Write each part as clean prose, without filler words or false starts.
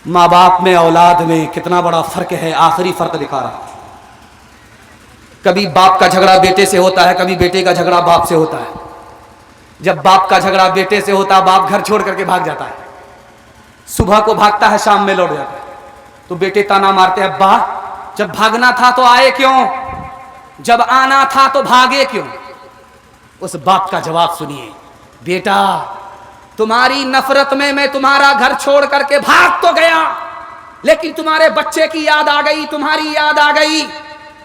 माँ बाप में औलाद में कितना बड़ा फर्क है, आखिरी फर्क दिखा रहा है। कभी बाप का झगड़ा बेटे से होता है, कभी बेटे का झगड़ा बाप से होता है। जब बाप का झगड़ा बेटे से होता है, बाप घर छोड़ करके भाग जाता है, सुबह को भागता है, शाम में लौट जाता है। तो बेटे ताना मारते हैं, अब्बा जब भागना था तो आए क्यों, जब आना था तो भागे क्यों। उस बाप का जवाब सुनिए, बेटा तुम्हारी नफरत में मैं तुम्हारा घर छोड़ करके भाग तो गया, लेकिन तुम्हारे बच्चे की याद आ गई, तुम्हारी याद आ गई,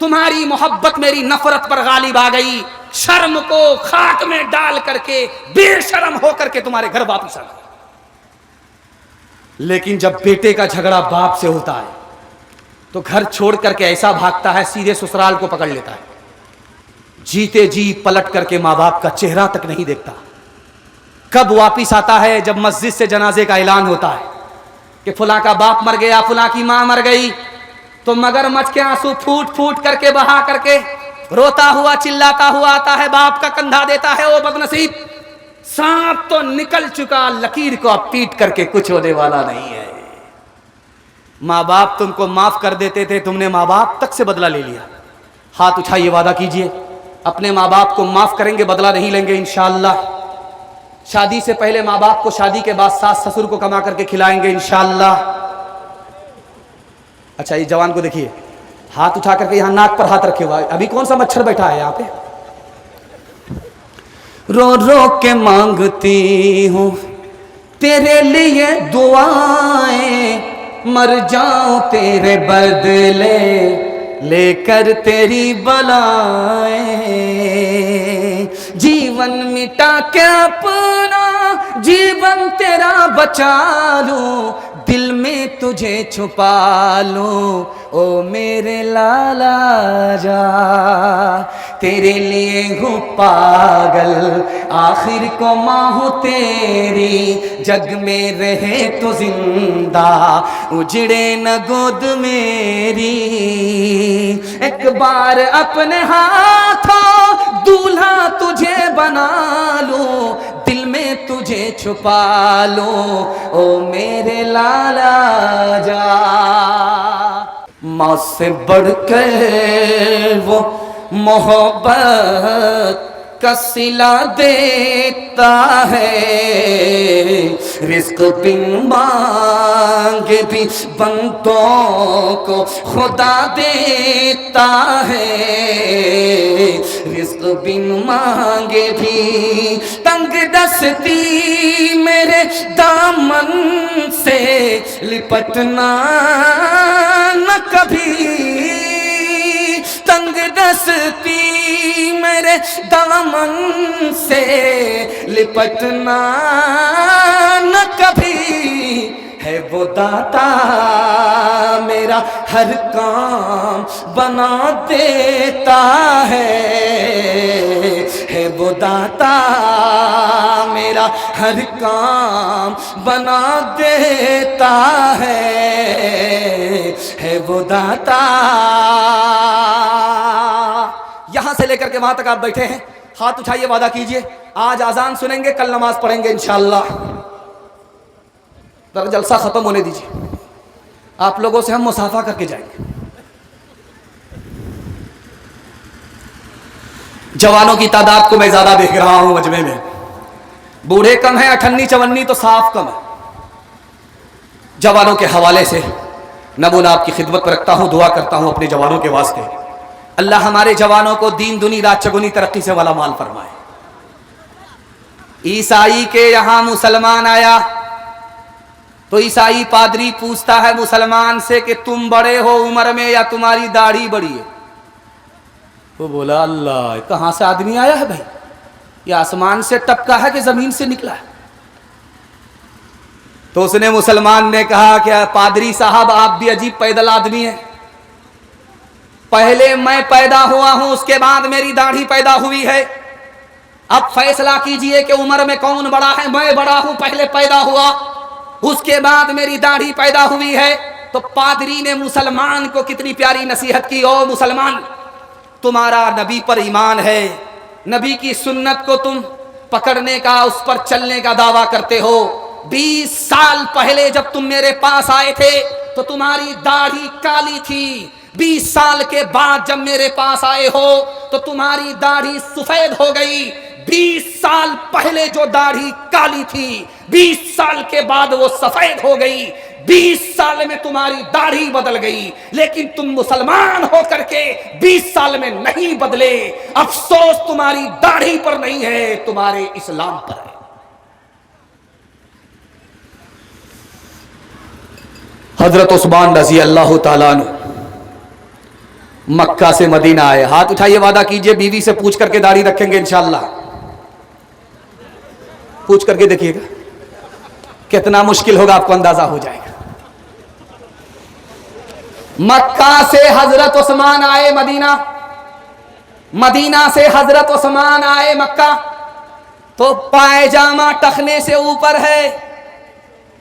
तुम्हारी मोहब्बत मेरी नफरत पर गालिब आ गई। शर्म को खाक में डाल करके बेशर्म होकर के तुम्हारे घर वापस आ गए। लेकिन जब बेटे का झगड़ा बाप से होता है तो घर छोड़ करके ऐसा भागता है, सीधे ससुराल को पकड़ लेता है, जीते जी पलट करके माँ बाप का चेहरा तक नहीं देखता। कब वापिस आता है, जब मस्जिद से जनाजे का ऐलान होता है कि फुला का बाप मर गया, फुला की माँ मर गई, तो मगरमच्छ के आंसू फूट फूट करके बहा करके रोता हुआ चिल्लाता हुआ आता है, बाप का कंधा देता है, ओ बदनसीब सांप तो निकल चुका, लकीर को अब पीट करके कुछ होने वाला नहीं है। माँ बाप तुमको माफ कर देते थे, तुमने माँ बाप तक से बदला ले लिया। हाथ उठाइए, वादा कीजिए अपने माँ बाप को माफ करेंगे, बदला नहीं लेंगे इंशाअल्लाह। शादी से पहले माँ बाप को, शादी के बाद सास ससुर को कमा करके खिलाएंगे इंशाअल्लाह। अच्छा ये जवान को देखिए, हाथ उठा करके यहाँ नाक पर हाथ रखे हुआ है। अभी कौन सा मच्छर बैठा है यहाँ पे? रो रो के मांगती हूँ तेरे लिए दुआएं, मर जाऊं तेरे बदले लेकर तेरी बलाएं। जीवन मिटा के अपना जीवन तेरा बचा लूं, दिल में तुझे छुपा लूं, ओ मेरे लाला जा। तेरे लिए हूँ पागल, आखिर को माँ हूँ तेरी, जग में रहे तो जिंदा, उजड़े न गोद मेरी। एक बार अपने हाथों दूल्हा तुझे बना लूं, दिल में तुझे छुपा लूं, ओ मेरे लाला जा। माँ से बढ़कर वो मोहब्बत का सिला देता है, रिस्क बिन मांगे भी बंदों को खुदा देता है, रिस्क बिन मांगे भी। तंग दस्ती मेरे दामन से लिपटना न कभी, तंग दस्ती मेरे दामन से लिपटना न कभी। है वो दाता मेरा हर काम बना देता है वो दाता मेरा हर काम बना देता है वो दाता। यहां से लेकर के वहां तक आप बैठे हैं, हाथ उठाइए, वादा कीजिए आज आजान सुनेंगे, कल नमाज पढ़ेंगे इंशाअल्लाह। तो जलसा खत्म होने दीजिए, आप लोगों से हम मुसाफा करके जाएंगे। जवानों की तादाद को मैं ज्यादा देख रहा हूं मजमे में, बूढ़े कम है, अठन्नी चवन्नी तो साफ कम है। जवानों के हवाले से नमूना आपकी खिदमत पर रखता हूं, दुआ करता हूं अपने जवानों के वास्ते, अल्लाह हमारे जवानों को दीन दुनी रात चगुनी तरक्की से वाला माल फरमाए। ईसाई के यहां मुसलमान आया तो ईसाई पादरी पूछता है मुसलमान से कि तुम बड़े हो उम्र में या तुम्हारी दाढ़ी बड़ी है? वो बोला अल्लाह कहां से आदमी आया है भाई, ये आसमान से टपका है कि जमीन से निकला है? तो उसने मुसलमान ने कहा कि पादरी साहब आप भी अजीब पैदल आदमी हैं, पहले मैं पैदा हुआ हूं उसके बाद मेरी दाढ़ी पैदा हुई है, अब फैसला कीजिए कि उम्र में कौन बड़ा है? मैं बड़ा हूं, पहले पैदा हुआ उसके बाद मेरी दाढ़ी पैदा हुई है। तो पादरी ने मुसलमान को कितनी प्यारी नसीहत की, ओ मुसलमान तुम्हारा नबी पर ईमान है, नबी की सुन्नत को तुम पकड़ने का, उस पर चलने का दावा करते हो, 20 साल पहले जब तुम मेरे पास आए थे तो तुम्हारी दाढ़ी काली थी, 20 साल के बाद जब मेरे पास आए हो तो तुम्हारी दाढ़ी सफेद हो गई। 20 साल पहले जो दाढ़ी काली थी 20 साल के बाद वो सफेद हो गई। 20 साल में तुम्हारी दाढ़ी बदल गई, लेकिन तुम मुसलमान होकर के 20 साल में नहीं बदले। अफसोस तुम्हारी दाढ़ी पर नहीं है, तुम्हारे इस्लाम पर है। हजरत उस्मान रजी अल्लाह ताला अन्हु मक्का से मदीना आए। हाथ उठाइए, वादा कीजिए बीवी से पूछ करके दाढ़ी रखेंगे इंशाअल्लाह। पूछ करके देखिएगा, कितना मुश्किल होगा आपको अंदाजा हो जाएगा। मक्का से हजरत उस्मान आए मदीना, मदीना से हजरत उस्मान आए मक्का, तो पायजामा टखने से ऊपर है।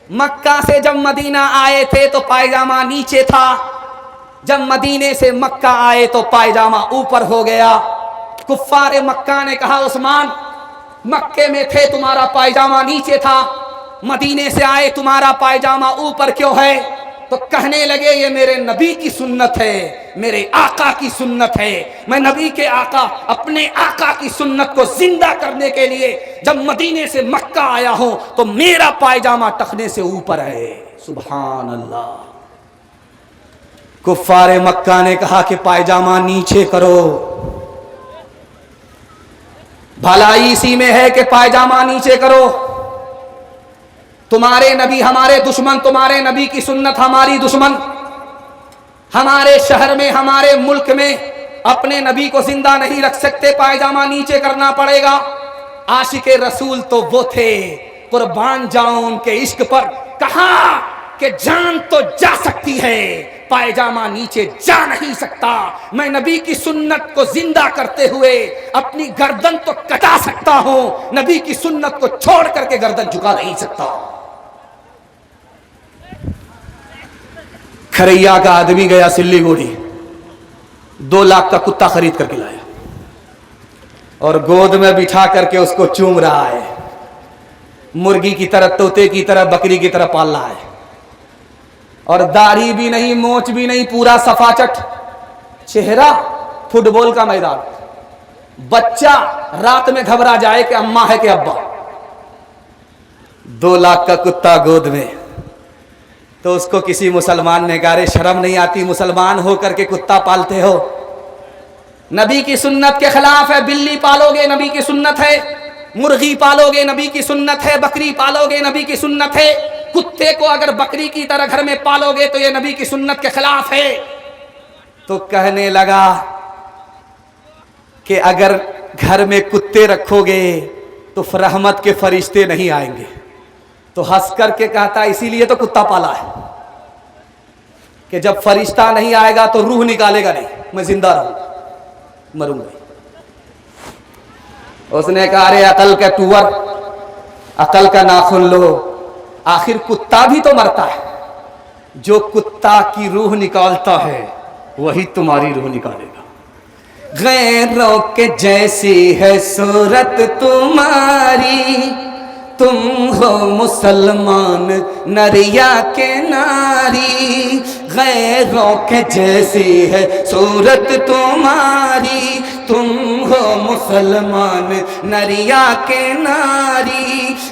मक्का से जब मदीना आए थे तो पायजामा नीचे था, जब मदीने से मक्का आए तो पायजामा ऊपर हो गया। कुफ्फार मक्का ने कहा उस्मान, मक्के में थे तुम्हारा पायजामा नीचे था, मदीने से आए तुम्हारा पायजामा ऊपर क्यों है? तो कहने लगे ये मेरे नबी की सुन्नत है, मेरे आका की सुन्नत है। मैं नबी के आका, अपने आका की सुन्नत को जिंदा करने के लिए जब मदीने से मक्का आया हूं तो मेरा पायजामा टखने से ऊपर है। सुभान अल्लाह। कुफ्फारे मक्का ने कहा कि पायजामा नीचे करो, भलाई इसी में है कि पायजामा नीचे करो। तुम्हारे नबी हमारे दुश्मन, तुम्हारे नबी की सुन्नत हमारी दुश्मन। हमारे शहर में, हमारे मुल्क में अपने नबी को जिंदा नहीं रख सकते, पायजामा नीचे करना पड़ेगा। आशिके रसूल तो वो थे, कुर्बान जाऊं उनके इश्क पर। कहा कि जान तो जा सकती है, पायजामा नीचे जा नहीं सकता। मैं नबी की सुन्नत को जिंदा करते हुए अपनी गर्दन तो कटा सकता हूं, नबी की सुन्नत को छोड़ करके गर्दन झुका नहीं सकता। खरैया का आदमी गया सिल्लीगुड़ी, 2 लाख का कुत्ता खरीद करके लाया और गोद में बिठा करके उसको चूम रहा है। मुर्गी की तरह, तोते की तरह, बकरी की तरह पाल रहा है। और दाढ़ी भी नहीं, मोच भी नहीं, पूरा सफाचट चेहरा, फुटबॉल का मैदान। बच्चा रात में घबरा जाए कि अम्मा है कि अब्बा। 2 लाख का कुत्ता गोद में। तो उसको किसी मुसलमान ने कहा, शर्म नहीं आती, मुसलमान होकर के कुत्ता पालते हो? नबी की सुन्नत के खिलाफ है। बिल्ली पालोगे, नबी की सुन्नत है। मुर्गी पालोगे, नबी की सुन्नत है। बकरी पालोगे, नबी की सुन्नत है। कुत्ते को अगर बकरी की तरह घर में पालोगे तो ये नबी की सुन्नत के खिलाफ है। तो कहने लगा कि अगर घर में कुत्ते रखोगे तो रहमत के फरिश्ते नहीं आएंगे। तो हंस करके कहता, इसीलिए तो कुत्ता पाला है कि जब फरिश्ता नहीं आएगा तो रूह निकालेगा नहीं, मैं जिंदा रहूं, मरूंगा। उसने कहा, अरे अकल का टूवर, अकल का नाखून लो, आखिर कुत्ता भी तो मरता है। जो कुत्ता की रूह निकालता है वही तुम्हारी रूह निकालेगा। गैरों के जैसी है सूरत तुम्हारी, तुम हो मुसलमान नरिया के नारी। गैरों के जैसी है सूरत तुम्हारी, तुम हो मुसलमान नरिया के नारी।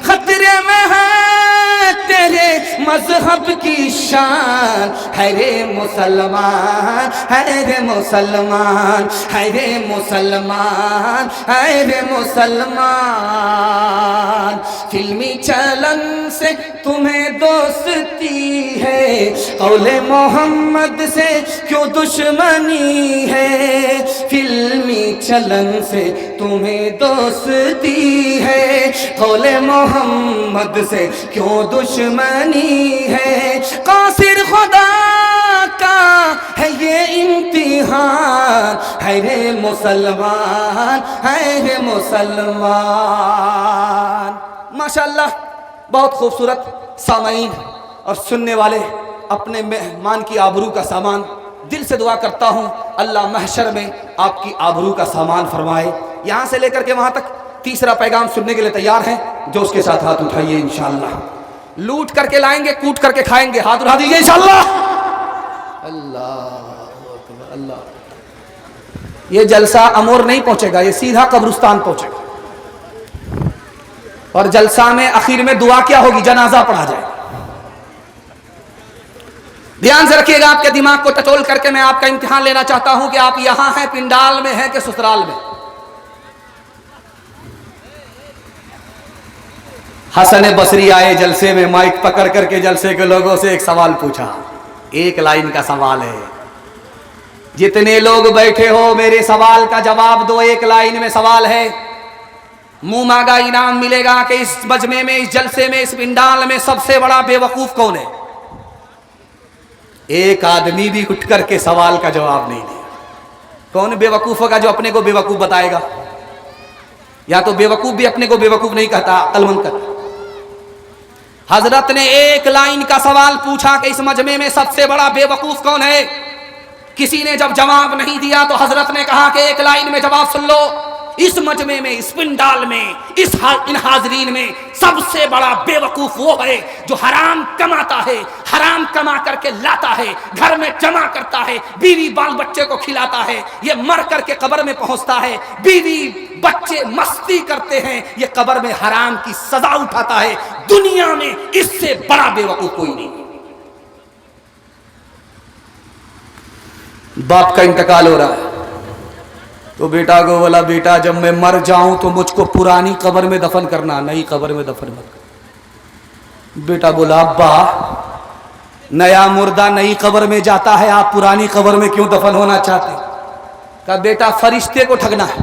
खतरे में है तेरे मजहब की शान, है रे मुसलमान, है रे मुसलमान, है रे मुसलमान, है रे मुसलमान। फिल्मी चलन से तुम्हें दोस्ती है, कौले मोहम्मद से क्यों दुश्मनी है? फिल्मी चलन से तुम्हें दोस्ती है, कौले मोहम्मद से क्यों दुश्मनी है? कासिर खुदा का है ये इम्तिहान, है रे मुसलमान, है रे मुसलमान। माशाअल्लाह, बहुत खूबसूरत सामाईन और सुनने वाले अपने मेहमान की आबरू का सामान। दिल से दुआ करता हूँ अल्लाह महशर में आपकी आबरू का सामान फरमाए। यहाँ से लेकर के वहाँ तक तीसरा पैगाम सुनने के लिए तैयार हैं? जो उसके साथ हाथ उठाइए इंशाअल्लाह। लूट करके लाएंगे, कूट करके खाएंगे। हाथ उठा दीजिए इंशाअल्लाह। अल्लाह अल्लाह। ये जलसा अमोर नहीं पहुंचेगा, ये सीधा कब्रिस्तान पहुंचेगा। और जलसा में आखिर में दुआ क्या होगी? जनाजा पढ़ा जाएगा। ध्यान से रखिएगा, आपके दिमाग को टटोल करके मैं आपका इम्तिहान लेना चाहता हूं कि आप यहां हैं, पिंडाल में हैं कि ससुराल में। हसन बसरी आए जलसे में, माइक पकड़ करके जलसे के लोगों से एक सवाल पूछा। एक लाइन का सवाल है, जितने लोग बैठे हो मेरे सवाल का जवाब दो। एक लाइन में सवाल है, मुंह मांगा इनाम मिलेगा कि इस मजमे में, इस जलसे में, इस पिंडाल में सबसे बड़ा बेवकूफ कौन है? एक आदमी भी उठ करके सवाल का जवाब नहीं दिया। कौन बेवकूफ होगा जो अपने को बेवकूफ बताएगा? या तो बेवकूफ भी अपने को बेवकूफ नहीं कहता, अक्लमंद कहता। हजरत ने एक लाइन का सवाल पूछा कि इस मजमे में सबसे बड़ा बेवकूफ कौन है? किसी ने जब जवाब नहीं दिया तो हजरत ने कहा कि एक लाइन में जवाब सुन लो, इस मजमे में, इस पिंडाल में, इन हाजरीन में सबसे बड़ा बेवकूफ वो है जो हराम कमाता है, हराम कमा करके लाता है, घर में जमा करता है, बीवी बाल बच्चे को खिलाता है, ये मर करके कब्र में पहुंचता है, बीवी बच्चे मस्ती करते हैं, ये कब्र में हराम की सजा उठाता है। दुनिया में इससे बड़ा बेवकूफ कोई नहीं। बाप का इंतकाल हो रहा है तो बेटा को बोला, बेटा जब मैं मर जाऊं तो मुझको पुरानी कब्र में दफन करना, नई कब्र में दफन मत कर। बेटा बोला, अब्बा नया मुर्दा नई कब्र में जाता है, आप पुरानी कब्र में क्यों दफन होना चाहते? कहा बेटा फरिश्ते को ठगना है।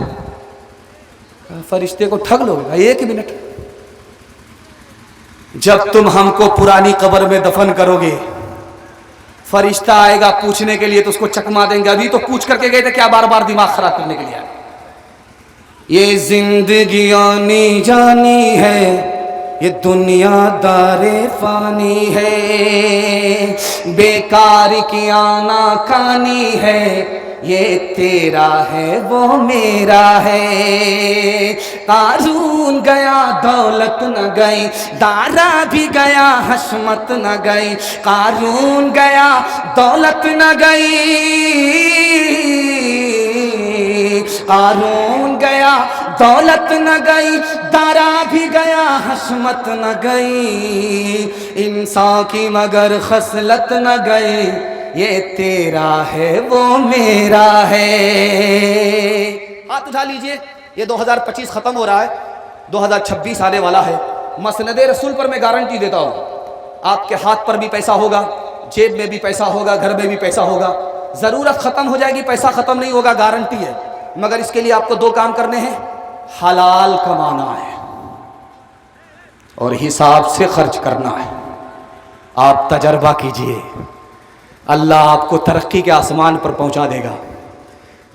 फरिश्ते को ठग लोगे? एक मिनट, जब तुम हमको पुरानी कब्र में दफन करोगे, फरिश्ता आएगा पूछने के लिए तो उसको चकमा देंगे। अभी तो पूछ करके गए थे, क्या बार बार दिमाग खराब करने के लिए आए? ये जिंदगी आनी जानी है, ये दुनिया दारे फानी है, बेकार की आना खानी है, ये तेरा है वो मेरा है। कारून गया दौलत न गई, दारा भी गया हशमत न गई। कारून गया दौलत न गई, कारून गया दौलत न गई, दारा भी गया हशमत न गई। इंसान की मगर खसलत न गई, ये तेरा है वो मेरा है। हाथ उठा लीजिए। ये 2025 खत्म हो रहा है, 2026 आने वाला है। मसनदे रसूल पर मैं गारंटी देता हूं, आपके हाथ पर भी पैसा होगा, जेब में भी पैसा होगा, घर में भी पैसा होगा। जरूरत खत्म हो जाएगी, पैसा खत्म नहीं होगा, गारंटी है। मगर इसके लिए आपको दो काम करने हैं, हलाल कमाना है और हिसाब से खर्च करना है। आप तजर्बा कीजिए, अल्लाह आपको तरक्की के आसमान पर पहुंचा देगा।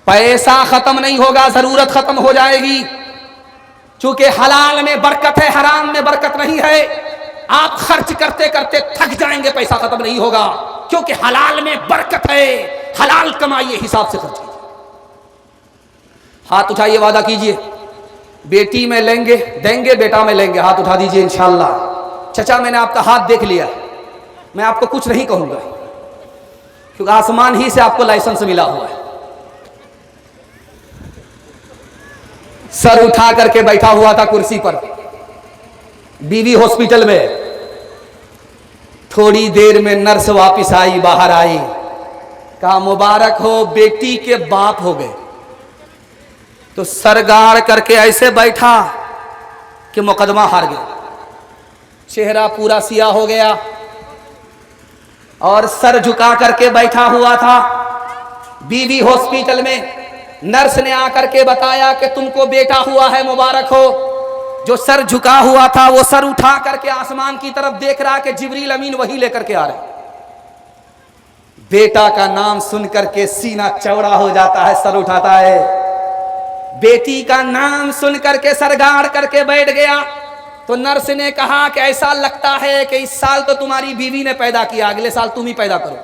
पैसा खत्म नहीं होगा, जरूरत खत्म हो जाएगी। चूंकि हलाल में बरकत है, हराम में बरकत नहीं है। आप खर्च करते करते थक जाएंगे, पैसा खत्म नहीं होगा, क्योंकि हलाल में बरकत है। हलाल कमाइए, हिसाब से खर्च कीजिए। हाथ उठाइए, वादा कीजिए, बेटी में लेंगे देंगे, बेटा में लेंगे। हाथ उठा दीजिए इंशाअल्लाह। चचा मैंने आपका हाथ देख लिया, मैं आपको कुछ नहीं कहूंगा, क्योंकि आसमान ही से आपको लाइसेंस मिला हुआ है। सर उठा करके बैठा हुआ था कुर्सी पर, बीवी हॉस्पिटल में। थोड़ी देर में नर्स वापस आई, बाहर आई, कहा मुबारक हो, बेटी के बाप हो गए। तो सर गाड़ करके ऐसे बैठा कि मुकदमा हार गया। चेहरा पूरा सियाह हो गया और सर झुका करके बैठा हुआ था। बीवी हॉस्पिटल में, नर्स ने आकर के बताया कि तुमको बेटा हुआ है, मुबारक हो। जो सर झुका हुआ था वो सर उठा करके आसमान की तरफ देख रहा कि जिब्रील अमीन वही लेकर के आ रहे। बेटा का नाम सुन करके सीना चौड़ा हो जाता है, सर उठाता है। बेटी का नाम सुन करके सर गाड़ करके बैठ गया। तो नर्स ने कहा कि ऐसा लगता है कि इस साल तो तुम्हारी बीवी ने पैदा किया, अगले साल तुम ही पैदा करो।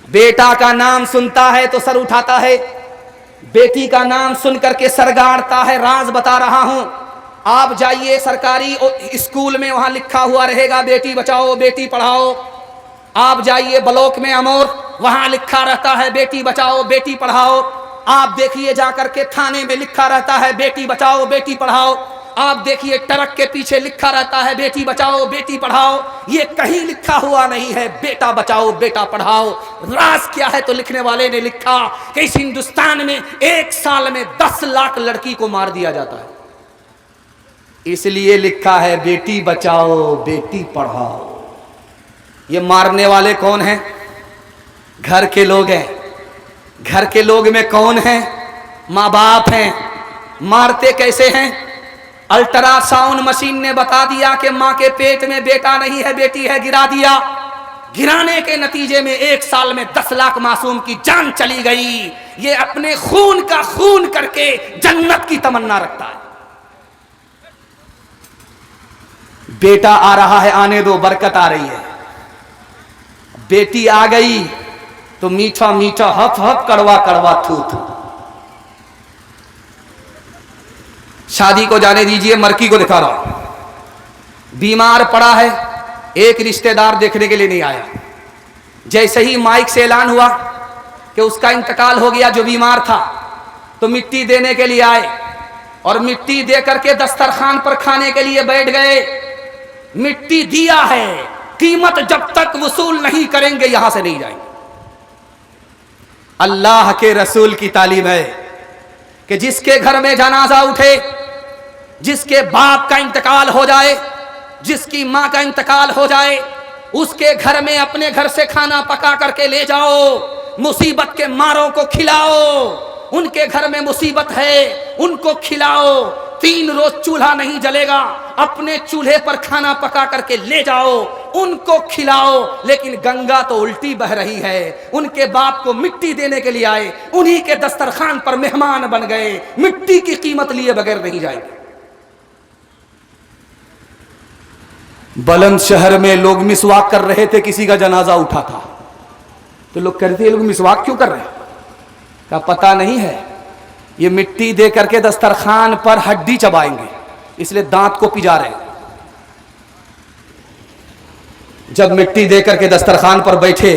बेटा का नाम सुनता है तो सर उठाता है, बेटी का नाम सुन करके सर गाड़ता है। राज बता रहा हूं, आप जाइए सरकारी स्कूल में, वहां लिखा हुआ रहेगा बेटी बचाओ बेटी पढ़ाओ। आप जाइए ब्लॉक में अमोर, वहां लिखा रहता है बेटी बचाओ बेटी पढ़ाओ। आप देखिए जाकर के थाने में लिखा रहता है बेटी बचाओ बेटी पढ़ाओ। आप देखिए ट्रक के पीछे लिखा रहता है बेटी बचाओ बेटी पढ़ाओ। ये कहीं लिखा हुआ नहीं है बेटा बचाओ बेटा पढ़ाओ। राज क्या है तो लिखने वाले ने लिखा कि इस हिंदुस्तान में एक साल में 10 लाख लड़की को मार दिया जाता है, इसलिए लिखा है बेटी बचाओ बेटी पढ़ाओ। ये मारने वाले कौन हैं? घर के लोग हैं। घर के लोग में कौन है? माँ बाप हैं। मारते कैसे हैं? अल्ट्रासाउंड मशीन ने बता दिया कि माँ के पेट में बेटा नहीं है बेटी है, गिरा दिया। गिराने के नतीजे में एक साल में 10 लाख मासूम की जान चली गई। ये अपने खून का खून करके जन्नत की तमन्ना रखता है। बेटा आ रहा है, आने दो, बरकत आ रही है। बेटी आ गई तो मीठा मीठा हफ हफ कड़वा कड़वा थू थू। शादी को जाने दीजिए, मरकी को दिखा रहा हूं। बीमार पड़ा है, एक रिश्तेदार देखने के लिए नहीं आया। जैसे ही माइक से ऐलान हुआ कि उसका इंतकाल हो गया जो बीमार था, तो मिट्टी देने के लिए आए और मिट्टी दे करके दस्तरखान पर खाने के लिए बैठ गए। मिट्टी दिया है, कीमत जब तक वसूल नहीं करेंगे यहां से नहीं जाएंगे। अल्लाह के रसूल की तालीम है कि जिसके घर में जनाजा उठे, जिसके बाप का इंतकाल हो जाए, जिसकी मां का इंतकाल हो जाए, उसके घर में अपने घर से खाना पका करके ले जाओ, मुसीबत के मारों को खिलाओ। उनके घर में मुसीबत है, उनको खिलाओ। 3 रोज चूल्हा नहीं जलेगा, अपने चूल्हे पर खाना पका करके ले जाओ, उनको खिलाओ। लेकिन गंगा तो उल्टी बह रही है। उनके बाप को मिट्टी देने के लिए आए, उन्हीं के दस्तरखान पर मेहमान बन गए। मिट्टी की कीमत लिए बगैर नहीं जाएंगे। बुलंदशहर में लोग मिसवाक कर रहे थे, किसी का जनाजा उठा था, तो लोग कहते हैं लोग मिसवाक क्यों कर रहे हैं? क्या पता नहीं है, ये मिट्टी दे करके दस्तरखान पर हड्डी चबाएंगे, इसलिए दांत को पिजा रहे हैं। जब मिट्टी दे करके दस्तरखान पर बैठे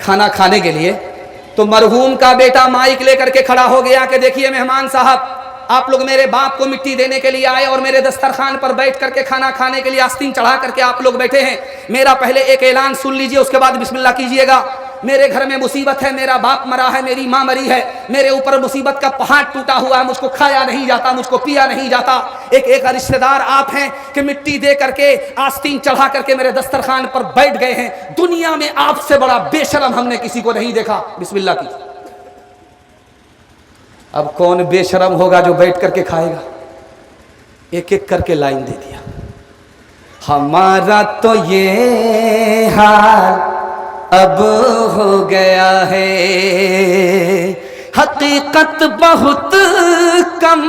खाना खाने के लिए, तो मरहूम का बेटा माइक लेकर के खड़ा हो गया कि देखिए मेहमान साहब, आप लोग मेरे बाप को मिट्टी देने के लिए आए और मेरे दस्तरखान पर बैठ करके खाना खाने के लिए आस्तीन चढ़ा करके आप लोग बैठे हैं। मेरा पहले एक ऐलान सुन लीजिए, उसके बाद बिस्मिल्लाह कीजिएगा। मेरे घर में मुसीबत है, मेरा बाप मरा है, मेरी माँ मरी है, मेरे ऊपर मुसीबत का पहाड़ टूटा हुआ है, मुझको खाया नहीं जाता, मुझको पिया नहीं जाता। एक रिश्तेदार आप हैं कि मिट्टी दे करके आस्तीन चढ़ा करके मेरे दस्तरखान पर बैठ गए हैं। दुनिया में आपसे बड़ा बेशरम हमने किसी को नहीं देखा। बिस्मिल्लाह कीजिए। अब कौन बेशरम होगा जो बैठ करके खाएगा? एक एक करके लाइन दे दिया। हमारा तो ये हाल अब हो गया है, हकीकत बहुत कम,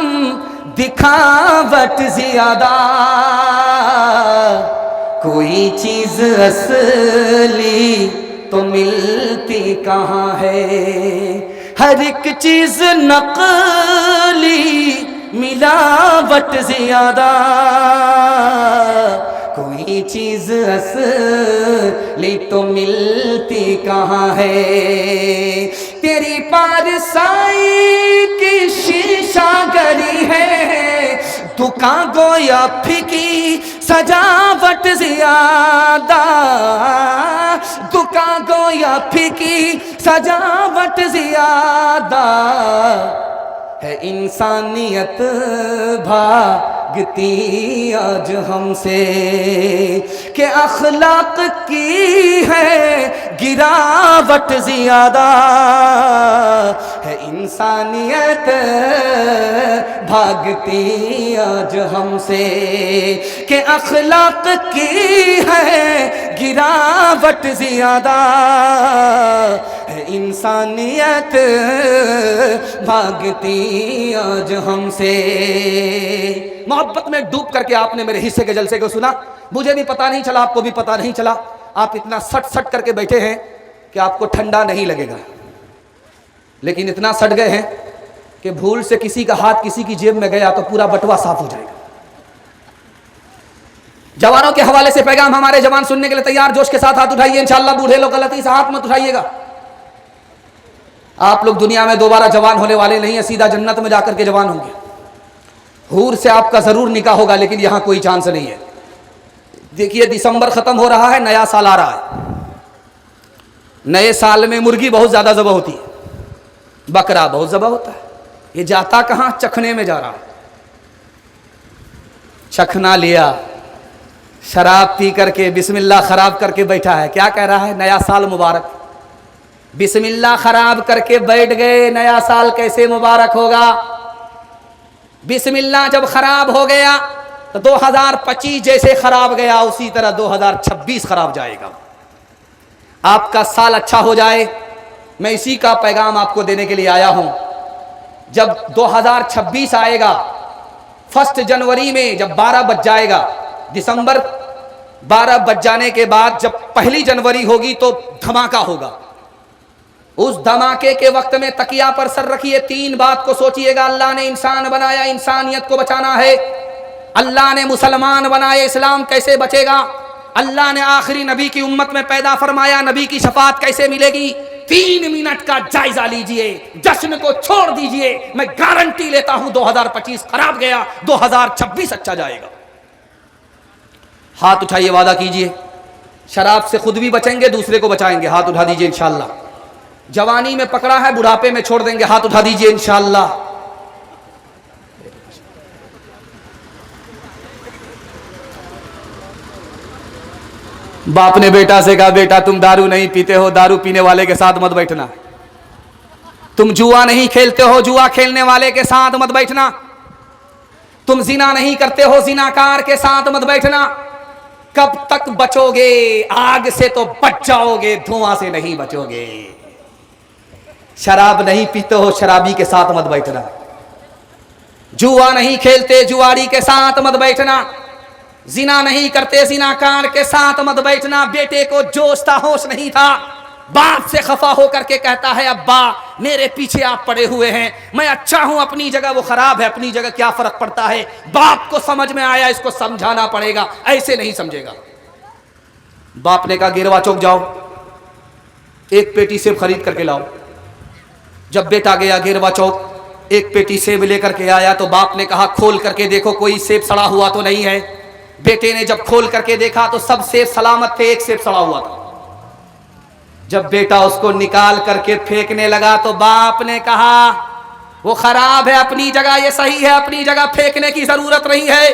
दिखावट ज्यादा। कोई चीज असली तो मिलती कहाँ है, हर एक चीज नकली, मिलावट ज्यादा। कोई चीज असली तो मिलती कहाँ है, तेरी पारसाई की शीशा गरी है, दुकान गोया फीकी सजावट ज्यादा। दुकान गोया फीकी सजावट ज्यादा है, इंसानियत भागती आज हमसे कि अखलाक की है गिरावट ज्यादा है, इंसानियत भागती आज हमसे कि अखलाक की है गिरावट ज्यादा है, इंसानियत भागती आज हमसे। मोहब्बत में डूब करके आपने मेरे हिस्से के जलसे को सुना, मुझे भी पता नहीं चला, आपको भी पता नहीं चला। आप इतना सट सट करके बैठे हैं कि आपको ठंडा नहीं लगेगा, लेकिन इतना सट गए हैं कि भूल से किसी का हाथ किसी की जेब में गया तो पूरा बटुआ साफ हो जाएगा। जवानों के हवाले से पैगाम हमारे जवान सुनने के लिए तैयार, जोश के साथ हाथ उठाइए इंशाअल्लाह। बूढ़े लोग गलती से हाथ मत उठाइएगा। आप लोग दुनिया में दोबारा जवान होने वाले नहीं है, सीधा जन्नत में जाकर के जवान होंगे। हूर से आपका जरूर निकाह होगा, लेकिन यहां कोई चांस नहीं है। देखिए दिसंबर खत्म हो रहा है, नया साल आ रहा है। नए साल में मुर्गी बहुत ज्यादा ज़बह होती है, बकरा बहुत ज़बह होता है। ये जाता कहां? चखने में जा रहा है। चखना लिया, शराब पी करके बिस्मिल्लाह खराब करके बैठा है। क्या कह रहा है? नया साल मुबारक। बिस्मिल्लाह खराब करके बैठ गए, नया साल कैसे मुबारक होगा? बिस्मिल्लाह जब खराब हो गया तो 2025 जैसे खराब गया, उसी तरह 2026 खराब जाएगा। आपका साल अच्छा हो जाए, मैं इसी का पैगाम आपको देने के लिए आया हूं। जब 2026 आएगा, 1 जनवरी में जब 12 बज जाएगा, दिसंबर 12 बज जाने के बाद जब 1 जनवरी होगी तो धमाका होगा। उस धमाके के वक्त में तकिया पर सर रखिए, 3 बात को सोचिएगा। अल्लाह ने इंसान बनाया, इंसानियत को बचाना है। अल्लाह ने मुसलमान बनाए, इस्लाम कैसे बचेगा? अल्लाह ने आखिरी नबी की उम्मत में पैदा फरमाया, नबी की शफात कैसे मिलेगी? 3 मिनट का जायजा लीजिए, जश्न को छोड़ दीजिए। मैं गारंटी लेता हूं 2025 खराब गया, 2026 अच्छा जाएगा। हाथ उठाइए, वादा कीजिए। शराब से खुद भी बचेंगे, दूसरे को बचाएंगे। हाथ उठा दीजिए इंशाअल्लाह। जवानी में पकड़ा है, बुढ़ापे में छोड़ देंगे। हाथ उठा दीजिए इंशाअल्लाह। बाप ने बेटा से कहा, बेटा तुम दारू नहीं पीते हो, दारू पीने वाले के साथ मत बैठना। तुम जुआ नहीं खेलते हो, जुआ खेलने वाले के साथ मत बैठना। तुम जिना नहीं करते हो, जिनाकार के साथ मत बैठना। कब तक बचोगे? आग से तो बच जाओगे, धुआं से नहीं बचोगे। शराब नहीं पीते हो, शराबी के साथ मत बैठना। जुआ नहीं खेलते, जुआरी के साथ मत बैठना। जिना नहीं करते, जिनाकार के साथ मत बैठना। बेटे को जोश था, होश नहीं था, बाप से खफा होकर के कहता है, अब्बा मेरे पीछे आप पड़े हुए हैं, मैं अच्छा हूं अपनी जगह, वो खराब है अपनी जगह, क्या फर्क पड़ता है? बाप को समझ में आया, इसको समझाना पड़ेगा, ऐसे नहीं समझेगा। बाप ने कहा, गिरवा चौक जाओ, 1 पेटी सेब खरीद करके लाओ। जब बेटा गया गिरवा चौक, 1 पेटी सेब लेकर के आया तो बाप ने कहा, खोल करके देखो कोई सेब सड़ा हुआ तो नहीं है। बेटे ने जब खोल करके देखा तो सब सेब सलामत थे, 1 सेब सड़ा हुआ था। जब बेटा उसको निकाल करके फेंकने लगा तो बाप ने कहा, वो खराब है अपनी जगह, ये सही है अपनी जगह, फेंकने की जरूरत नहीं है।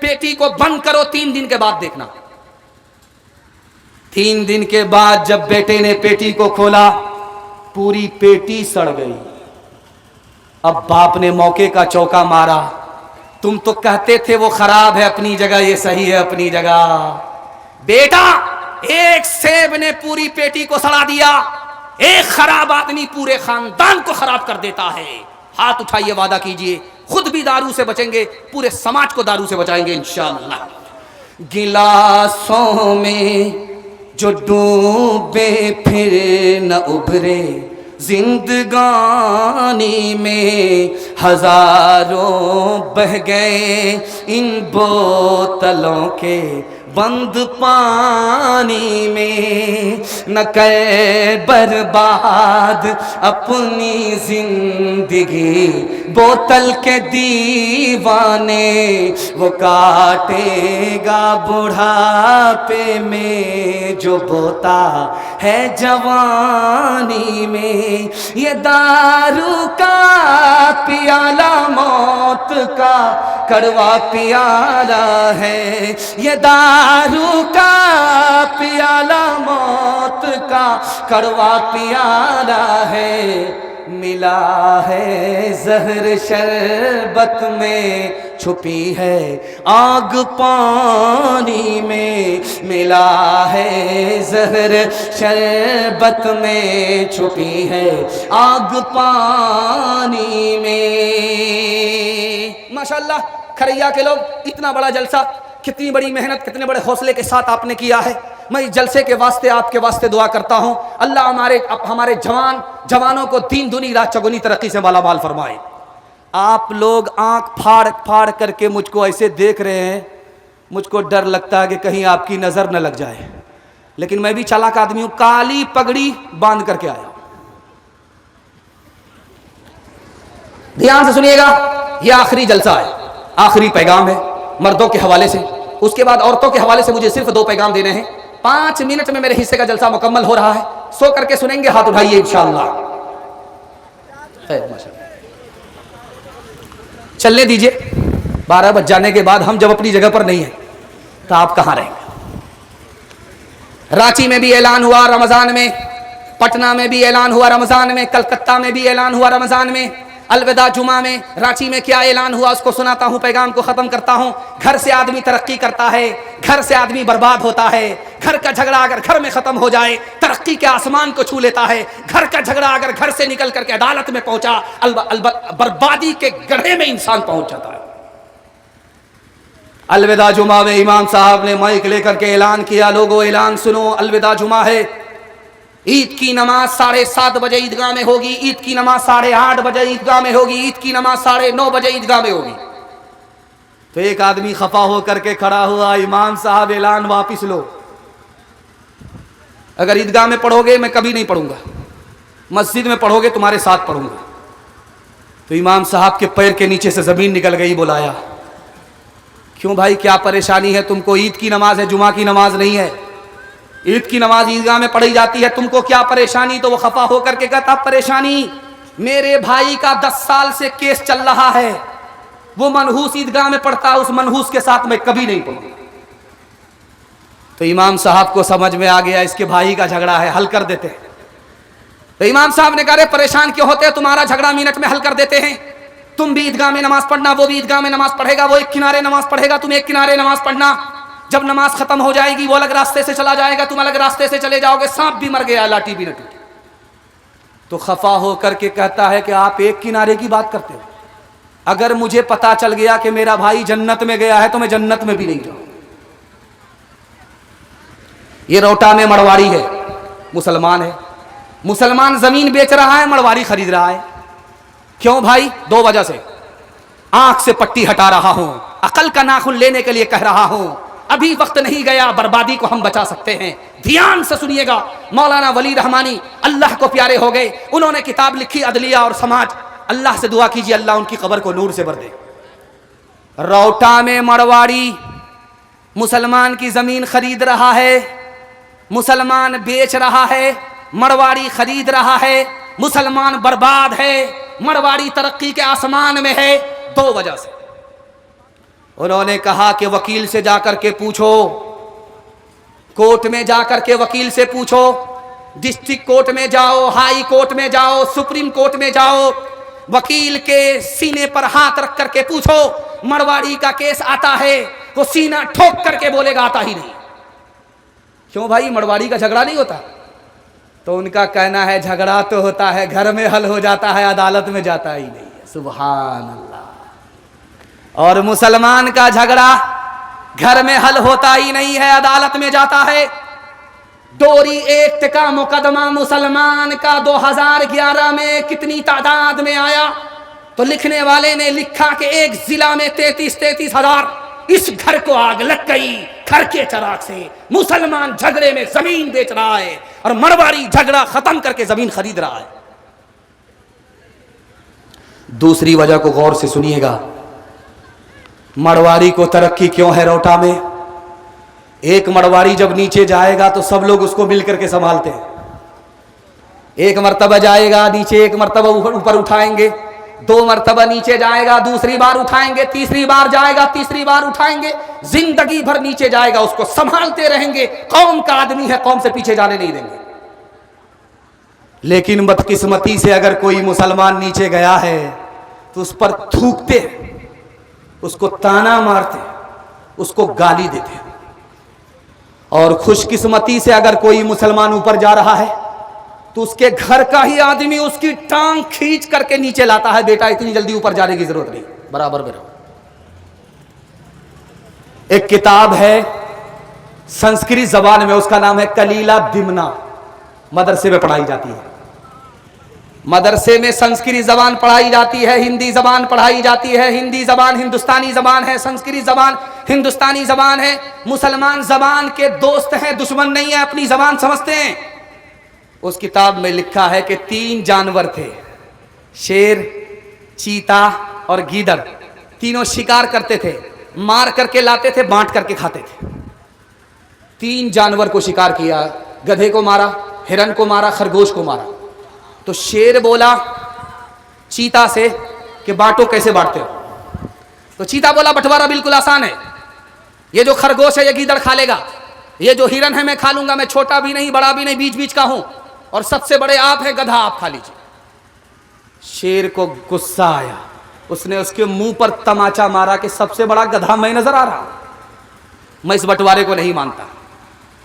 पेटी को बंद करो, 3 दिन के बाद देखना। 3 दिन के बाद जब बेटे ने पेटी को खोला, पूरी पेटी सड़ गई। अब बाप ने मौके का चौका मारा, तुम तो कहते थे वो खराब है अपनी जगह, ये सही है अपनी जगह। बेटा, 1 सेब ने पूरी पेटी को सड़ा दिया। एक खराब आदमी पूरे खानदान को खराब कर देता है। हाथ उठाइए, वादा कीजिए, खुद भी दारू से बचेंगे, पूरे समाज को दारू से बचाएंगे इंशाअल्लाह। गिलासों में जो डूबे फिर न उभरे, जिंदगानी में हजारों बह गए इन बोतलों के बंद पानी में। न कर बर्बाद अपनी जिंदगी बोतल के दीवाने, वो काटेगा बुढ़ापे में जो बोता है जवानी में। ये दारू का पियाला मौत का कड़वा पियाला है, ये दारू का पियाला मौत का कड़वा पियाला है। मिला है जहर शरबत में, छुपी है आग पानी में। मिला है जहर शरबत में, छुपी है आग पानी में। माशाअल्लाह, खरैया के लोग, इतना बड़ा जलसा, कितनी बड़ी मेहनत, कितने बड़े हौसले के साथ आपने किया है। मैं इस जलसे के वास्ते आपके वास्ते दुआ करता हूं, अल्लाह हमारे जवानों को दीन दुनी रात चगुनी तरक्की से मालामाल फरमाए। आप लोग आंख फाड़ फाड़ करके मुझको ऐसे देख रहे हैं मुझको डर लगता है कि कहीं आपकी नजर न लग जाए, लेकिन मैं भी चालाक आदमी हूं, काली पगड़ी बांध करके आया। ध्यान से सुनिएगा, यह आखिरी जलसा है, आखिरी पैगाम है मर्दों के हवाले से। उसके बाद औरतों के हवाले से मुझे सिर्फ 2 पैगाम देने हैं। 5 मिनट में मेरे हिस्से का जलसा मुकम्मल हो रहा है। सो करके सुनेंगे, हाथ उठाइए इंशाअल्लाह। चलने दीजिए, 12 बज जाने के बाद हम जब अपनी जगह पर नहीं है तो आप कहां रहेंगे। रांची में भी ऐलान हुआ रमजान में, पटना में भी ऐलान हुआ रमजान में, कलकत्ता में भी ऐलान हुआ रमजान में, अलविदा जुमा में। रांची में क्या ऐलान हुआ उसको सुनाता हूं, पैगाम को खत्म करता हूं। घर से आदमी तरक्की करता है, घर से आदमी बर्बाद होता है। घर का झगड़ा अगर घर में खत्म हो जाए, तरक्की के आसमान को छू लेता है। घर का झगड़ा अगर घर से निकल करके अदालत में पहुंचा, बर्बादी के गड्ढे में इंसान पहुंच जाता है। अलविदा जुमा में इमाम साहब ने माइक लेकर के ऐलान किया, लोगों ऐलान सुनो, अलविदा जुमा है। ईद की नमाज 7:30 बजे ईदगाह में होगी, ईद की नमाज 8:30 बजे ईदगाह में होगी, ईद की नमाज 9:30 बजे ईदगाह में होगी। तो एक आदमी खफा होकर के खड़ा हुआ, इमाम साहब ऐलान वापिस लो, अगर ईदगाह में पढ़ोगे मैं कभी नहीं पढ़ूंगा, मस्जिद में पढ़ोगे तुम्हारे साथ पढ़ूंगा। तो इमाम साहब के पैर के नीचे से जमीन निकल गई। बुलाया, क्यों भाई क्या परेशानी है तुमको? ईद की नमाज है, जुमा की नमाज नहीं है। ईद की नमाज ईदगाह में पढ़ी जाती है, तुमको क्या परेशानी? तो वो खफा होकर के कहता, परेशानी मेरे भाई का 10 साल से केस चल रहा है, वो मनहूस ईदगाह में पढ़ता है, उस मनहूस के साथ मैं कभी नहीं पढ़ूंगा। तो इमाम साहब को समझ में आ गया इसके भाई का झगड़ा है, हल कर देते हैं। तो इमाम साहब ने कहा, परेशान क्यों होते हैं, तुम्हारा झगड़ा मिनट में हल कर देते हैं। तुम भी ईदगाह में नमाज पढ़ना, वो भी ईदगाह में नमाज पढ़ेगा, वो एक किनारे नमाज पढ़ेगा, तुम एक किनारे नमाज पढ़ना। जब नमाज खत्म हो जाएगी वो अलग रास्ते से चला जाएगा, तुम अलग रास्ते से चले जाओगे, सांप भी मर गया, लाठी भी न टूटी। तो खफा होकर के कहता है कि आप एक किनारे की बात करते हो, अगर मुझे पता चल गया कि मेरा भाई जन्नत में गया है तो मैं जन्नत में भी नहीं जाऊं। ये रोटा में मड़वाड़ी है, मुसलमान है, मुसलमान जमीन बेच रहा है, मड़वाड़ी खरीद रहा है। क्यों भाई? 2 वजह से। आंख से पट्टी हटा रहा हूं, अकल का नाखून लेने के लिए कह रहा हूं, अभी वक्त नहीं गया, बर्बादी को हम बचा सकते हैं। ध्यान से सुनिएगा, मौलाना वली रहमानी अल्लाह को प्यारे हो गए, उन्होंने किताब लिखी अदलिया और समाज। अल्लाह से दुआ कीजिए अल्लाह उनकी कब्र को नूर से भर दे। रोटा में मड़वाड़ी मुसलमान की जमीन खरीद रहा है, मुसलमान बेच रहा है, मड़वाड़ी खरीद रहा है, मुसलमान बर्बाद है, मड़वाड़ी तरक्की के आसमान में है। 2 वजह से। उन्होंने कहा कि वकील से जाकर के पूछो, कोर्ट में जाकर के वकील से पूछो, डिस्ट्रिक्ट कोर्ट में जाओ, हाई कोर्ट में जाओ, सुप्रीम कोर्ट में जाओ, वकील के सीने पर हाथ रख करके पूछो, मड़वाड़ी का केस आता है, वो सीना ठोक करके बोलेगा आता ही नहीं। क्यों भाई, मड़वाड़ी का झगड़ा नहीं होता? तो उनका कहना है झगड़ा तो होता है, घर में हल हो जाता है, अदालत में जाता ही नहीं है। सुभान अल्लाह। और मुसलमान का झगड़ा घर में हल होता ही नहीं है, अदालत में जाता है। डोरी एक्ट का मुकदमा मुसलमान का 2011 में कितनी तादाद में आया? तो लिखने वाले ने लिखा कि एक जिला में 33 हजार। इस घर को आग लग गई घर के चराग से। मुसलमान झगड़े में जमीन बेच रहा है और मरवाड़ी झगड़ा खत्म करके जमीन खरीद रहा है। दूसरी वजह को गौर से सुनिएगा, मड़वाड़ी को तरक्की क्यों है रोटा में? एक मड़वाड़ी जब नीचे जाएगा तो सब लोग उसको मिलकर के संभालते हैं। एक मर्तबा जाएगा नीचे, एक मर्तबा ऊपर उठाएंगे, 2 मर्तबा नीचे जाएगा, दूसरी बार उठाएंगे, तीसरी बार जाएगा, तीसरी बार उठाएंगे, जिंदगी भर नीचे जाएगा, उसको संभालते रहेंगे। कौम का आदमी है, कौम से पीछे जाने नहीं देंगे। लेकिन बदकिस्मती से अगर कोई मुसलमान नीचे गया है तो उस पर थूकते, उसको ताना मारते, उसको गाली देते। और खुशकिस्मती से अगर कोई मुसलमान ऊपर जा रहा है तो उसके घर का ही आदमी उसकी टांग खींच करके नीचे लाता है, बेटा इतनी जल्दी ऊपर जाने की जरूरत नहीं, बराबर में रहो। एक किताब है संस्कृत जबान में, उसका नाम है कलीला दिमना, मदरसे में पढ़ाई जाती है। मदरसे में संस्कृत जबान पढ़ाई जाती है, हिंदी जबान पढ़ाई जाती है। हिंदी जबान हिंदुस्तानी जबान है, संस्कृत जबान हिंदुस्तानी जबान है। मुसलमान जबान के दोस्त हैं, दुश्मन नहीं है, अपनी जबान समझते हैं। उस किताब में लिखा है कि 3 जानवर थे, शेर, चीता और गीदड़। तीनों शिकार करते थे, मार करके लाते थे, बांट करके खाते थे। 3 जानवर को शिकार किया, गधे को मारा, हिरन को मारा, खरगोश को मारा। तो शेर बोला चीता से कि बांटो, कैसे बांटते हो? तो चीता बोला बंटवारा बिल्कुल आसान है, ये जो खरगोश है ये गीदड़ खा लेगा, ये जो हिरन है मैं खा लूंगा, मैं छोटा भी नहीं बड़ा भी नहीं, बीच बीच का हूं, और सबसे बड़े आप है, गधा आप खा लीजिए। शेर को गुस्सा आया, उसने उसके मुंह पर तमाचा मारा कि सबसे बड़ा गधा मैं नजर आ रहा, मैं इस बंटवारे को नहीं मानता।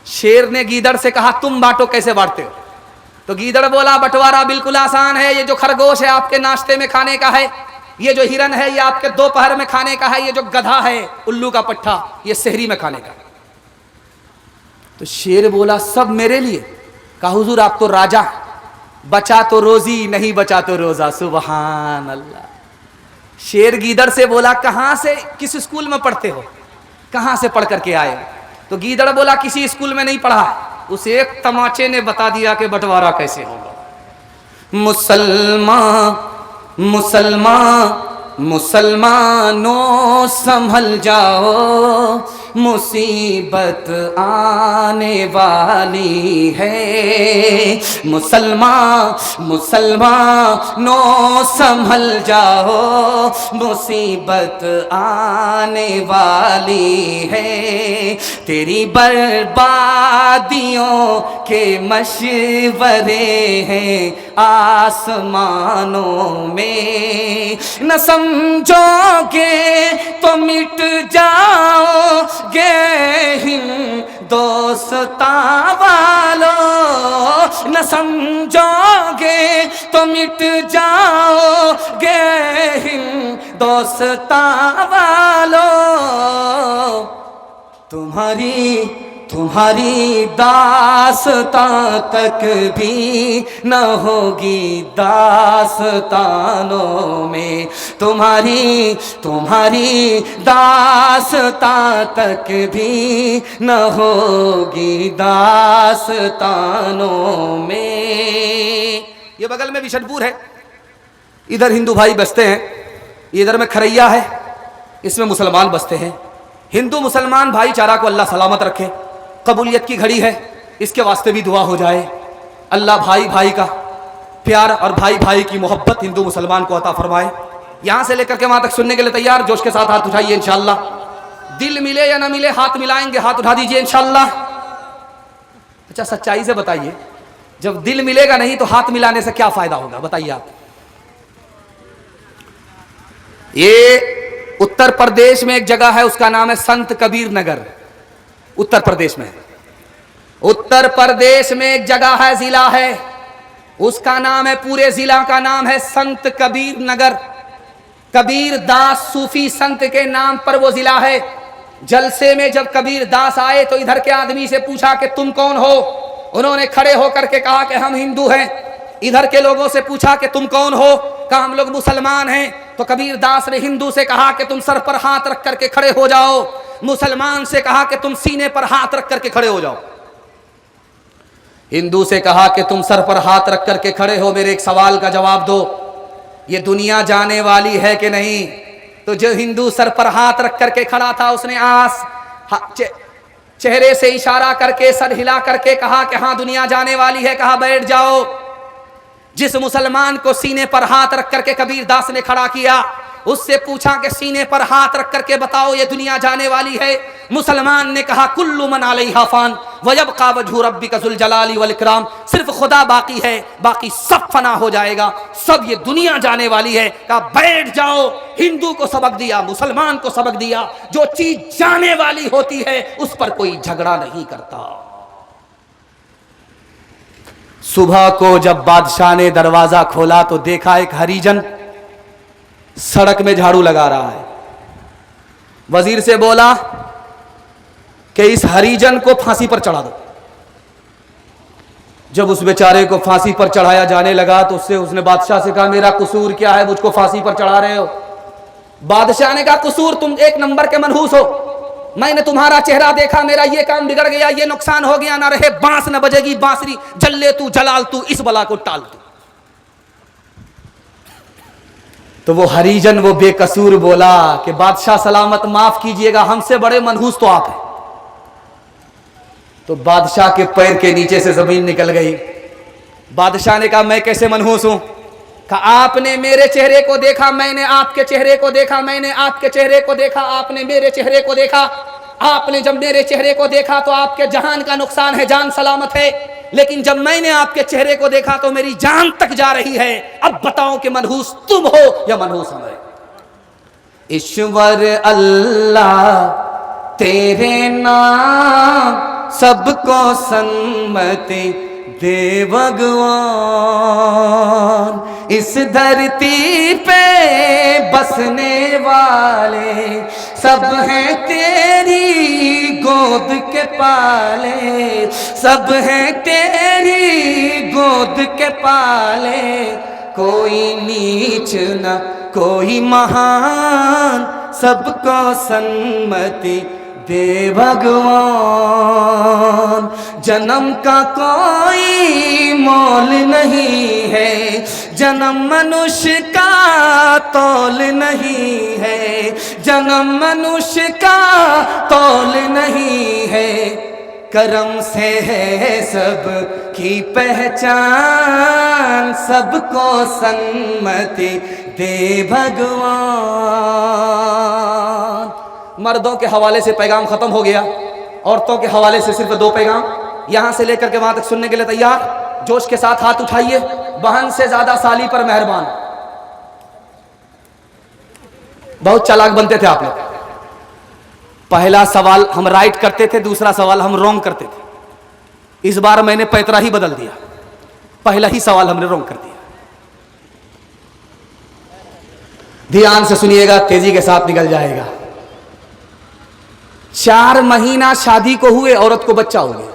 शेर ने गीदड़ से कहा तुम बांटो, कैसे बांटते हो? तो गीदड़ बोला बंटवारा बिल्कुल आसान है, ये जो खरगोश है आपके नाश्ते में खाने का है, ये जो हिरन है ये आपके दोपहर में खाने का है, ये जो गधा है उल्लू का पट्टा ये सहरी में खाने का। तो शेर बोला सब मेरे लिए? कहा हुजूर आप तो राजा, बचा तो रोजी नहीं बचा तो रोजा। सुभान अल्लाह। शेर गीदड़ से बोला कहां से, किस स्कूल में पढ़ते हो, कहां से पढ़ करके आए? तो गीदड़ बोला किसी स्कूल में नहीं पढ़ा। उस एक तमाचे ने बता दिया कि बंटवारा कैसे होगा। मुसलमान मुसलमान मुसलमानों संभल जाओ, मुसीबत आने वाली है। मुसलमान मुसलमानों संभल जाओ, मुसीबत आने वाली है। तेरी बर्बादियों के मशवरे हैं आसमानों में, न समझोगे तो मिट जाओगे हिंदुस्तान वालों, न समझोगे तो मिट जाओगे हिंदुस्तान वालों। तुम्हारी दास्तां तक भी न होगी दास्तानों में, तुम्हारी दास्तां तक भी न होगी दास्तानों में। ये बगल में बिशनपुर है, इधर हिंदू भाई बसते हैं, इधर में खरैया है, इसमें मुसलमान बसते हैं। हिंदू मुसलमान भाईचारा को अल्लाह सलामत रखे, कबूलियत की घड़ी है, इसके वास्ते भी दुआ हो जाए। अल्लाह भाई भाई का प्यार और भाई भाई की मोहब्बत हिंदू मुसलमान को अता फरमाए। यहाँ से लेकर के वहाँ तक सुनने के लिए तैयार? जोश के साथ हाथ उठाइए इंशाअल्लाह। दिल मिले या ना मिले हाथ मिलाएंगे, हाथ उठा दीजिए इंशाअल्लाह। अच्छा सच्चाई से बताइए, जब दिल मिलेगा नहीं तो हाथ मिलाने से क्या फायदा होगा, बताइए आप। ये उत्तर प्रदेश में एक जगह है, उसका नाम है संत कबीर नगर, उत्तर प्रदेश में। उत्तर प्रदेश में एक जगह है, जिला है, उसका नाम है, पूरे जिला का नाम है संत कबीर नगर। कबीर दास सूफी संत के नाम पर वो जिला है। जलसे में जब कबीर दास आए तो इधर के आदमी से पूछा कि तुम कौन हो? उन्होंने खड़े होकर के कहा कि हम हिंदू हैं। इधर के लोगों से पूछा कि तुम कौन हो? कहा हम लोग मुसलमान हैं। तो कबीर दास ने हिंदू से कहा कि तुम सर पर हाथ रख करके खड़े हो जाओ। मुसलमान से कहा कि तुम सीने पर हाथ रख करके खड़े हो जाओ। हिंदू से कहा कि तुम सर पर हाथ रख करके खड़े हो, मेरे एक सवाल का जवाब दो, ये दुनिया जाने वाली है कि नहीं? तो जो हिंदू सर पर हाथ रख करके खड़ा था उसने चेहरे से इशारा करके सर हिला करके कहा कि हाँ दुनिया जाने वाली है। कहा बैठ जाओ। जिस मुसलमान को सीने पर हाथ रख करके कबीर दास ने खड़ा किया, उससे पूछा कि सीने पर हाथ रख करके बताओ ये दुनिया जाने वाली है। मुसलमान ने कहा कुल्लु मन अलैहा फान वयबका वजहु रब्बिका ज़ुल जलाली वल इकराम, सिर्फ खुदा बाकी है, बाकी सब फना हो जाएगा, सब ये दुनिया जाने वाली है। कहा बैठ जाओ। हिंदू को सबक दिया, मुसलमान को सबक दिया, जो चीज जाने वाली होती है उस पर कोई झगड़ा नहीं करता। सुबह को जब बादशाह ने दरवाजा खोला तो देखा एक हरिजन सड़क में झाड़ू लगा रहा है। वजीर से बोला कि इस हरिजन को फांसी पर चढ़ा दो। जब उस बेचारे को फांसी पर चढ़ाया जाने लगा तो उसने बादशाह से कहा, मेरा कसूर क्या है, मुझको फांसी पर चढ़ा रहे हो? बादशाह ने कहा, कसूर तुम एक नंबर के मनहूस हो। मैंने तुम्हारा चेहरा देखा, मेरा ये काम बिगड़ गया, ये नुकसान हो गया, ना रहे बांस न बजेगी बांसुरी, जल्ले तू जलाल तू, इस बला को टाल तू। तो वो हरिजन वो बेकसूर बोला कि बादशाह सलामत, माफ कीजिएगा, हमसे बड़े मनहूस तो आप हैं। तो बादशाह के पैर के नीचे से जमीन निकल गई। बादशाह ने कहा, मैं कैसे मनहूस हूं? कहा, आपने मेरे चेहरे को देखा, मैंने आपके चेहरे को देखा, मैंने आपके चेहरे को देखा, आपने मेरे चेहरे को देखा। आपने जब मेरे चेहरे को देखा तो आपके जहान का नुकसान है, जान सलामत है, लेकिन जब मैंने आपके चेहरे को देखा तो मेरी जान तक जा रही है। अब बताओ कि मनहूस तुम हो या मनहूस हम हैं? ईश्वर अल्लाह तेरे नाम सबको सन्मति दे भगवान, इस धरती पे बसने वाले सब हैं तेरी गोद के पाले, सब हैं तेरी गोद के पाले, कोई नीच न कोई महान, सबको सन्मति दे भगवान। जन्म का कोई मोल नहीं है, जन्म मनुष्य का तौल नहीं है, जन्म मनुष्य का तौल नहीं है, करम से है सब की पहचान, सबको सन्मति दे भगवान। मर्दों के हवाले से पैगाम खत्म हो गया, औरतों के हवाले से सिर्फ 2 पैगाम। यहां से लेकर के वहां तक सुनने के लिए तैयार? जोश के साथ हाथ उठाइए। बहन से ज्यादा साली पर मेहरबान। बहुत चालाक बनते थे आप लोग। पहला सवाल हम राइट करते थे, दूसरा सवाल हम रॉन्ग करते थे। इस बार मैंने पैतरा ही बदल दिया, पहला ही सवाल हमने रॉन्ग कर दिया। ध्यान से सुनिएगा, तेजी के साथ निकल जाएगा। 4 महीना शादी को हुए, औरत को बच्चा हो गया।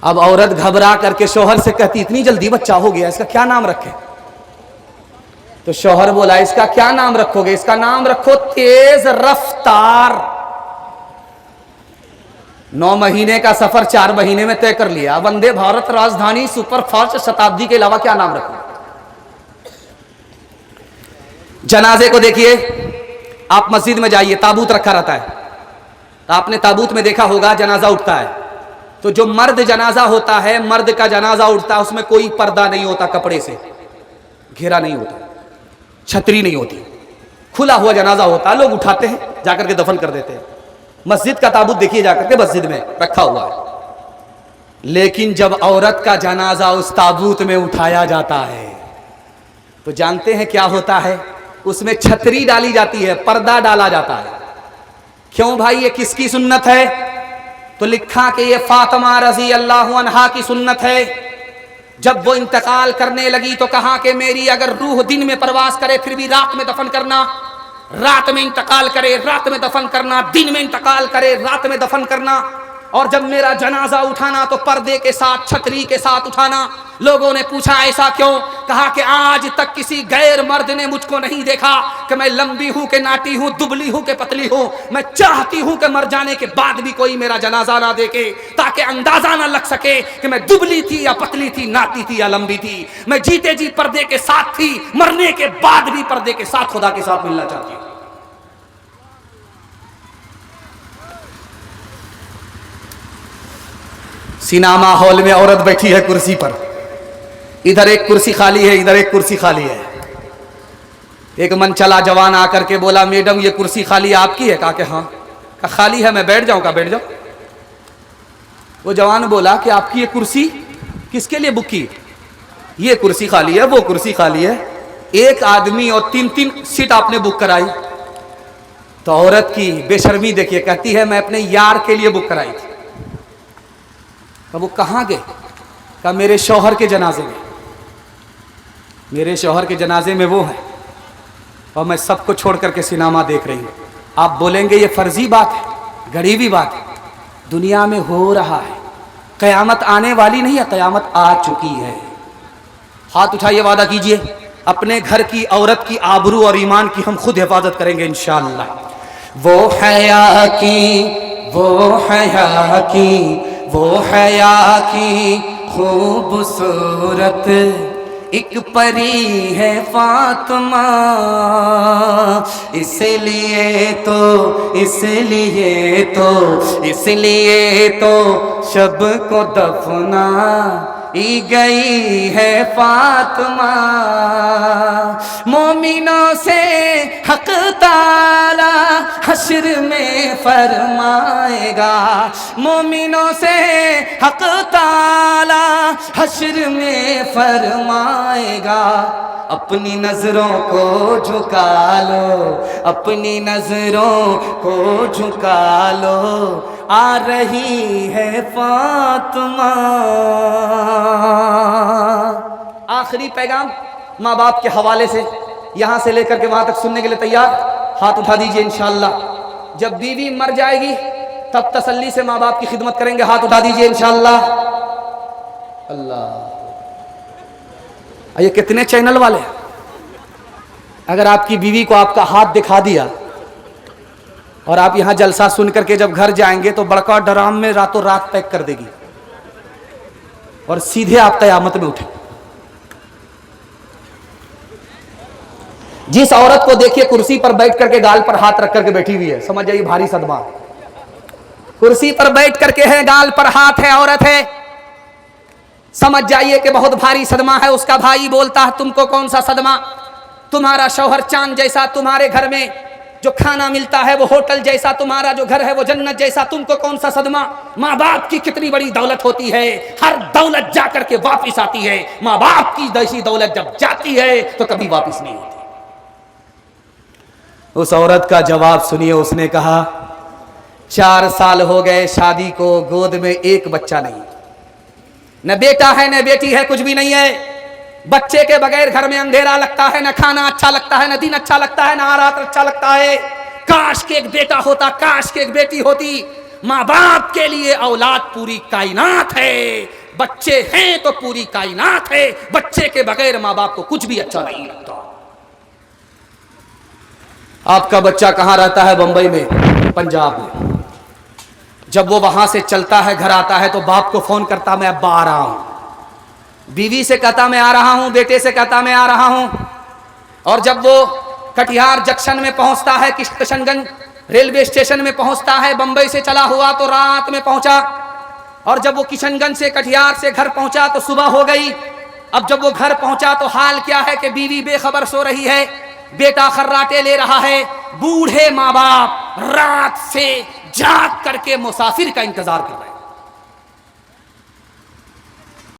अब औरत घबरा करके शौहर से कहती, इतनी जल्दी बच्चा हो गया, इसका क्या नाम रखे? तो शौहर बोला, इसका क्या नाम रखोगे? इसका नाम रखो तेज रफ्तार। 9 महीने का सफर 4 महीने में तय कर लिया। वंदे भारत राजधानी सुपरफास्ट शताब्दी के अलावा क्या नाम रखो? जनाजे को देखिए, आप मस्जिद में जाइए, ताबूत रखा रहता है। तो आपने ताबूत में देखा होगा, जनाजा उठता है तो जो मर्द जनाजा होता है, मर्द का जनाजा उठता है, उसमें कोई पर्दा नहीं होता, कपड़े से घेरा नहीं होता, छतरी नहीं होती, खुला हुआ जनाजा होता है। लोग उठाते हैं, जाकर के दफन कर देते हैं। मस्जिद का ताबूत देखिए जाकर के, मस्जिद में रखा हुआ है। लेकिन जब औरत का जनाजा उस ताबूत में उठाया जाता है तो जानते हैं क्या होता है? उसमें छतरी डाली जाती है, पर्दा डाला जाता है। क्यों भाई, ये किसकी सुन्नत है? तो लिखा कि ये फातिमा रजी अल्लाह अन्हा की सुन्नत है। जब वो इंतकाल करने लगी तो कहा कि मेरी अगर रूह दिन में प्रवास करे फिर भी रात में दफन करना, रात में इंतकाल करे रात में दफन करना, दिन में इंतकाल करे रात में दफन करना। और जब मेरा जनाजा उठाना तो पर्दे के साथ, छतरी के साथ उठाना। लोगों ने पूछा ऐसा क्यों? कहा कि आज तक किसी गैर मर्द ने मुझको नहीं देखा कि मैं लंबी हूं कि नाटी हूं, दुबली हूं कि पतली हूं। मैं चाहती हूं कि मर जाने के बाद भी कोई मेरा जनाजा ना देखे, ताकि अंदाजा ना लग सके कि मैं दुबली थी या पतली थी, नाटी थी या लंबी थी। मैं जीते जी पर्दे के साथ थी, मरने के बाद भी पर्दे के साथ खुदा के साथ मिलना चाहती हूं। सिनेमा हॉल में औरत बैठी है कुर्सी पर, इधर एक कुर्सी खाली है, इधर एक कुर्सी खाली है। एक मन चला जवान आकर के बोला, मैडम ये कुर्सी खाली आपकी है? कहा कि हाँ। कहा खाली है, मैं बैठ जाऊं? का बैठ जाओ। वो जवान बोला कि आपकी ये कुर्सी किसके लिए बुक की? ये कुर्सी खाली है, वो कुर्सी खाली है, एक आदमी और 3-3 सीट आपने बुक कराई। तो औरत की बेशर्मी देखिए, कहती है मैं अपने यार के लिए बुक कराई थी। वो कहाँ गए? कहा मेरे शौहर के जनाजे में। मेरे शौहर के जनाजे में वो है और मैं सबको छोड़ करके सिनेमा देख रही हूँ। आप बोलेंगे ये फर्जी बात है, गरीबी बात है, दुनिया में हो रहा है। क़यामत आने वाली नहीं है, क़यामत आ चुकी है। हाथ उठाइए, वादा कीजिए अपने घर की औरत की आबरू और ईमान की हम खुद हिफाजत करेंगे इंशाअल्लाह। वो हया की, वो हया की, वो हया की खूबसूरत एक परी है फातिमा, इसलिए तो, इसलिए तो, इसलिए तो शब को दफना ई गई है फातिमा। मोमिनों से हक ताला हश्र में फरमाएगा, मोमिनों से हक ताला हश्र में फरमाएगा। अपनी नजरों को झुका लो, अपनी नजरों को झुका लो, आ रही है फातिमा। आखिरी पैगाम माँ बाप के हवाले से यहाँ से लेकर के वहाँ तक सुनने के लिए तैयार? हाथ उठा दीजिए इंशाअल्लाह। जब बीवी मर जाएगी तब तसल्ली से माँ बाप की खिदमत करेंगे। हाथ उठा दीजिए इंशाअल्लाह। अल्लाह, ये कितने चैनल वाले, अगर आपकी बीवी को आपका हाथ दिखा दिया और आप यहाँ जलसा सुन करके जब घर जाएंगे तो बड़का ड्राम में रातों रात पैक कर देगी और सीधे आप कयामत में उठे। जिस औरत को देखिए कुर्सी पर बैठ करके गाल पर हाथ रख करके बैठी हुई है, समझ जाइए भारी सदमा। कुर्सी पर बैठ करके है, गाल पर हाथ है, औरत है, समझ जाइए कि बहुत भारी सदमा है। उसका भाई बोलता है तुमको कौन सा सदमा, तुम्हारा शौहर चांद जैसा, तुम्हारे घर में जो खाना मिलता है वो होटल जैसा, तुम्हारा जो घर है वो जन्नत जैसा, तुमको कौन सा सदमा। माँ बाप की कितनी बड़ी दौलत होती है, हर दौलत जा करके वापिस आती है। माँ बाप की जैसी दौलत जब जाती है तो कभी वापिस नहीं होती। उस औरत का जवाब सुनिए। उसने कहा 4 साल हो गए शादी को, गोद में एक बच्चा नहीं, न बेटा है न बेटी है, कुछ भी नहीं है। बच्चे के बगैर घर में अंधेरा लगता है, न खाना अच्छा लगता है, न दिन अच्छा लगता है, न रात अच्छा लगता है। काश के एक बेटा होता, काश के एक बेटी होती। माँ बाप के लिए औलाद पूरी कायनात है, बच्चे हैं तो पूरी कायनात है। बच्चे के बगैर माँ बाप को कुछ भी अच्छा नहीं लगता। आपका बच्चा कहाँ रहता है? बंबई में, पंजाब में। जब वो वहां से चलता है घर आता है तो बाप को फोन करता मैं अब्बा आ रहा हूं, बीवी से कहता मैं आ रहा हूं, बेटे से कहता मैं आ रहा हूं। और जब वो कटिहार जंक्शन में पहुंचता है, किशनगंज रेलवे स्टेशन में पहुंचता है, बंबई से चला हुआ तो रात में पहुंचा। और जब वो किशनगंज से कटिहार से घर पहुंचा तो सुबह हो गई। अब जब वो घर पहुंचा तो हाल क्या है कि बीवी बेखबर सो रही है, बेटा खर्राटे ले रहा है। बूढ़े माँ बाप रात से जाग करके मुसाफिर का इंतजार कर रहे हैं।